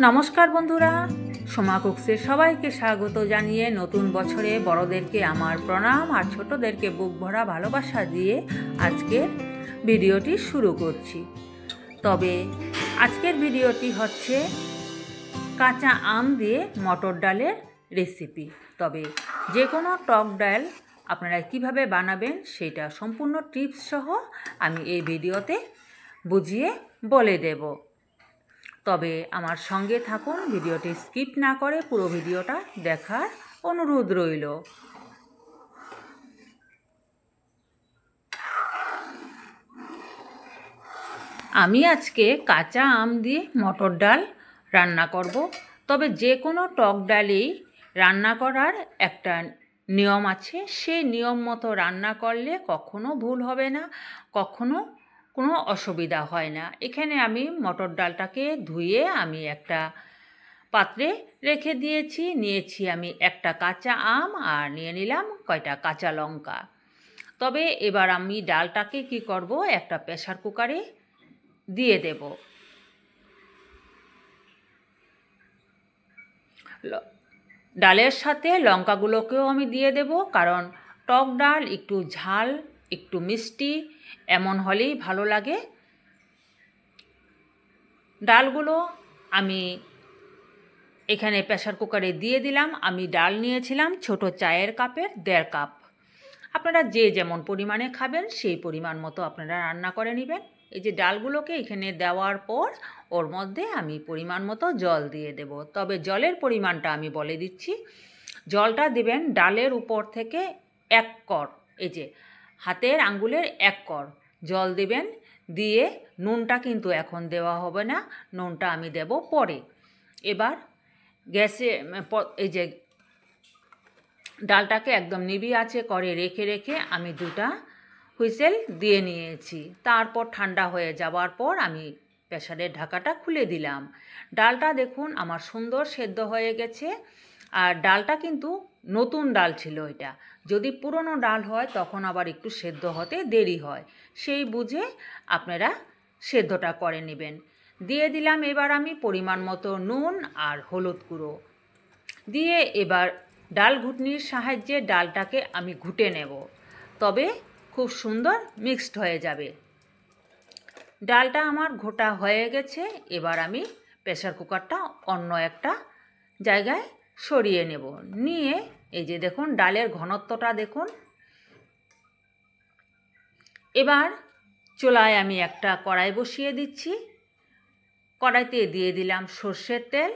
নমস্কার বন্ধুরা, সোমা কুকসে সবাইকে স্বাগত জানিয়ে নতুন বছরে বড়দেরকে আমার প্রণাম আর ছোটদেরকে বুক ভরা ভালোবাসা দিয়ে আজকের ভিডিওটি শুরু করছি। তবে আজকের ভিডিওটি হচ্ছে কাঁচা আম দিয়ে মটর ডালের রেসিপি। তবে যে কোনো টক ডাল আপনারা কিভাবে বানাবেন সেটা সম্পূর্ণ টিপস সহ আমি এই ভিডিওতে বুঝিয়ে বলে দেব। তবে আমার সঙ্গে থাকুন, ভিডিওটি স্কিপ না করে পুরো ভিডিওটা দেখার অনুরোধ রইল। আমি আজকে কাঁচা আম দিয়ে মটর ডাল রান্না করব। তবে যে কোনো টক ডালেই রান্না করার একটা নিয়ম আছে, সেই নিয়ম মতো রান্না করলে কখনো ভুল হবে না, কখনো কোনো অসুবিধা হয় না। এখানে আমি মটর ডালটাকে ধুয়ে আমি একটা পাত্রে রেখে নিয়েছি আমি একটা কাঁচা আম আর নিয়ে নিলাম কয়টা কাঁচা লঙ্কা। তবে এবার আমি ডালটাকে কি করব, একটা প্রেসার কুকারে দিয়ে দেব। ডালের সাথে লঙ্কাগুলোকেও আমি দিয়ে দেব, কারণ টক ডাল একটু ঝাল একটু মিষ্টি এমন হলেই ভালো লাগে। ডালগুলো আমি এখানে প্রেসার কুকারে দিয়ে দিলাম। আমি ডাল নিয়েছিলাম ছোট চায়ের কাপের 1.5 কাপ। আপনারা যে যেমন পরিমাণে খাবেন সেই পরিমাণ মতো আপনারা রান্না করে নেবেন। এই যে ডালগুলোকে এখানে দেওয়ার পর ওর মধ্যে আমি পরিমাণ মতো জল দিয়ে দেব। তবে জলের পরিমাণটা আমি বলে দিচ্ছি। জলটা দেবেন ডালের উপর থেকে 1 কর, এই যে হাতের আঙ্গুলের 1 কর জল দেবেন। দিয়ে নুনটা কিন্তু এখন দেওয়া হবে না, নুনটা আমি দেব পরে। এবার গ্যাসে এই যে ডালটাকে একদম নিভি আঁচে করে রেখে আমি 2টা হুইসেল দিয়ে নিয়েছি। তারপর ঠান্ডা হয়ে যাওয়ার পর আমি প্রেসারের ঢাকাটা খুলে দিলাম। ডালটা দেখুন আমার সুন্দর সেদ্ধ হয়ে গেছে। আর ডালটা কিন্তু নতুন ডাল ছিল এটা। যদি পুরনো ডাল হয় তখন আবার একটু সেদ্ধ হতে দেরি হয়, সেই বুঝে আপনারা সেদ্ধটা করে নেবেন। দিয়ে দিলাম এবার আমি পরিমাণ মতো নুন আর হলুদ গুঁড়ো দিয়ে এবার ডাল ঘুটনির সাহায্যে ডালটাকে আমি ঘুটে নেব। তবে খুব সুন্দর মিক্সড হয়ে যাবে। ডালটা আমার ঘোটা হয়ে গেছে। এবার আমি প্রেসার কুকারটা অন্য একটা জায়গায় সরিয়ে নেব। নিয়ে এই যে দেখুন ডালের ঘনত্বটা দেখুন। এবার চুলায় আমি একটা কড়াই বসিয়ে দিচ্ছি। কড়াইতে দিয়ে দিলাম সর্ষের তেল।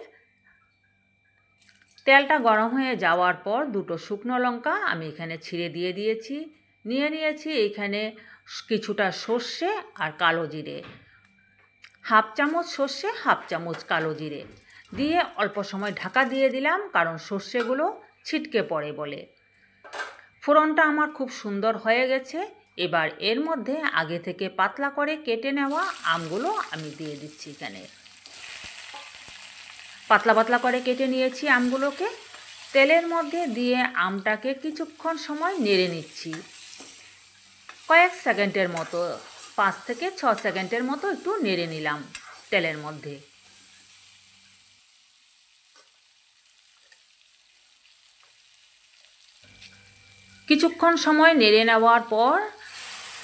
তেলটা গরম হয়ে যাওয়ার পর 2টো শুকনো লঙ্কা আমি এখানে ছিঁড়ে দিয়ে দিয়েছি। নিয়েছি এখানে কিছুটা সর্ষে আর কালো জিরে, 1/2 চামচ সর্ষে 1/2 চামচ কালো জিরে দিয়ে অল্প সময় ঢাকা দিয়ে দিলাম, কারণ সর্ষেগুলো ছিটকে পড়ে বলে। ফোড়নটা আমার খুব সুন্দর হয়ে গেছে। এবার এর মধ্যে আগে থেকে পাতলা করে কেটে নেওয়া আমগুলো আমি দিয়ে দিচ্ছি। এখানে পাতলা পাতলা করে কেটে নিয়েছি আমগুলোকে। তেলের মধ্যে দিয়ে আমটাকে কিছুক্ষণ সময় নেড়ে নিচ্ছি, কয়েক সেকেন্ডের মতো, 5 থেকে 6 সেকেন্ডের মতো একটু নেড়ে নিলাম তেলের মধ্যে। কিছুক্ষণ সময় নেড়ে নেওয়ার পর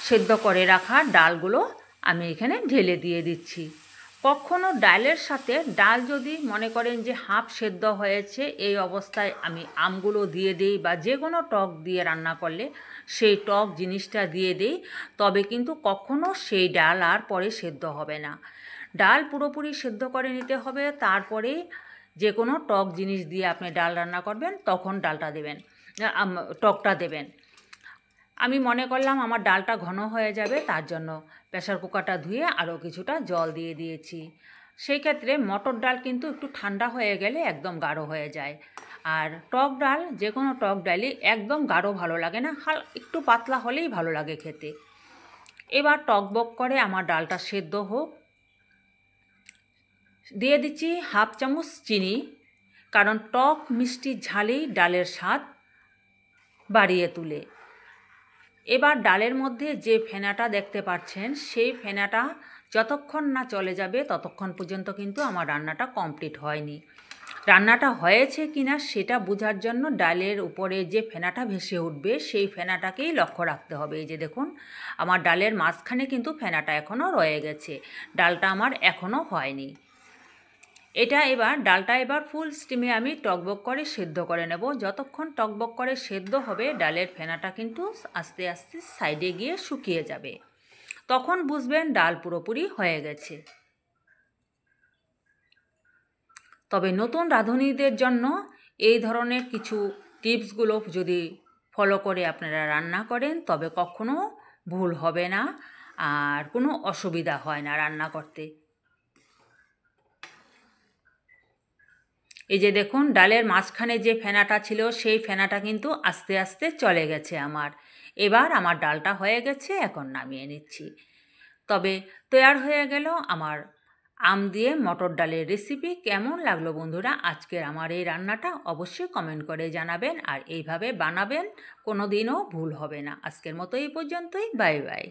সেদ্ধ করে রাখা ডালগুলো আমি এখানে ঢেলে দিয়ে দিচ্ছি। কখনো ডালের সাথে ডাল যদি মনে করেন যে হাফ সেদ্ধ হয়েছে, এই অবস্থায় আমি আমগুলো দিয়ে দিই, বা যে কোনো টক দিয়ে রান্না করলে সেই টক জিনিসটা দিয়ে দিই, তবে কিন্তু কখনো সেই ডাল আর পরে সেদ্ধ হবে না। ডাল পুরোপুরি সেদ্ধ করে নিতে হবে, তারপরে যে কোনো টক জিনিস দিয়ে আপনি ডাল রান্না করবেন তখন ডালটা দেবেন, টকটা দেবেন। আমি মনে করলাম আমার ডালটা ঘন হয়ে যাবে, তার জন্য প্রেসার কুকারটা ধুয়ে আরও কিছুটা জল দিয়ে দিয়েছি। সেই ক্ষেত্রে মটর ডাল কিন্তু একটু ঠান্ডা হয়ে গেলে একদম গাঢ় হয়ে যায়। আর টক ডাল, যে কোনো টক ডালই একদম গাঢ় ভালো লাগে না, একটু পাতলা হলেই ভালো লাগে খেতে। এবার টকবক করে আমার ডালটা সেদ্ধ হোক। দিয়ে দিচ্ছি 1/2 চামচ চিনি, কারণ টক মিষ্টি ঝালেই ডালের স্বাদ বাড়িয়ে তোলে। এবার ডালের মধ্যে যে ফেনাটা দেখতে পাচ্ছেন সেই ফেনাটা যতক্ষণ না চলে যাবে ততক্ষণ পর্যন্ত কিন্তু আমার রান্নাটা কমপ্লিট হয়নি। রান্নাটা হয়েছে কিনা সেটা বোঝার জন্য ডালের উপরে যে ফেনাটা ভেসে উঠবে সেই ফেনাটাকেই লক্ষ্য রাখতে হবে। এই যে দেখুন, আমার ডালের মাঝখানে কিন্তু ফেনাটা এখনও রয়ে গেছে, ডালটা আমার এখনও হয়নি। ডালটা এবার ফুল স্টিমে আমি টকবক করে সেদ্ধ করে নেব। যতক্ষণ টকবক করে সেদ্ধ হবে ডালের ফেনাটা কিন্তু আস্তে আস্তে সাইডে গিয়ে শুকিয়ে যাবে, তখন বুঝবেন ডাল পুরোপুরি হয়ে গেছে। তবে নতুন রাঁধুনিদের জন্য এই ধরনের কিছু টিপসগুলো যদি ফলো করে আপনারা রান্না করেন তবে কখনো ভুল হবে না আর কোনো অসুবিধা হয় না রান্না করতে। এই যে দেখুন, ডালের মাঝখানে যে ফেনাটা ছিল সেই ফেনাটা কিন্তু আস্তে আস্তে চলে গেছে আমার। এবার আমার ডালটা হয়ে গেছে, এখন নামিয়ে নিচ্ছি। তবে তৈয়ার হয়ে গেল আমার আম দিয়ে মটর ডালের রেসিপি। কেমন লাগলো বন্ধুরা আজকের আমার এই রান্নাটা অবশ্যই কমেন্ট করে জানাবেন, আর এইভাবে বানাবেন, কোনো দিনও ভুল হবে না। আজকের মতো এই পর্যন্তই, বাই বাই।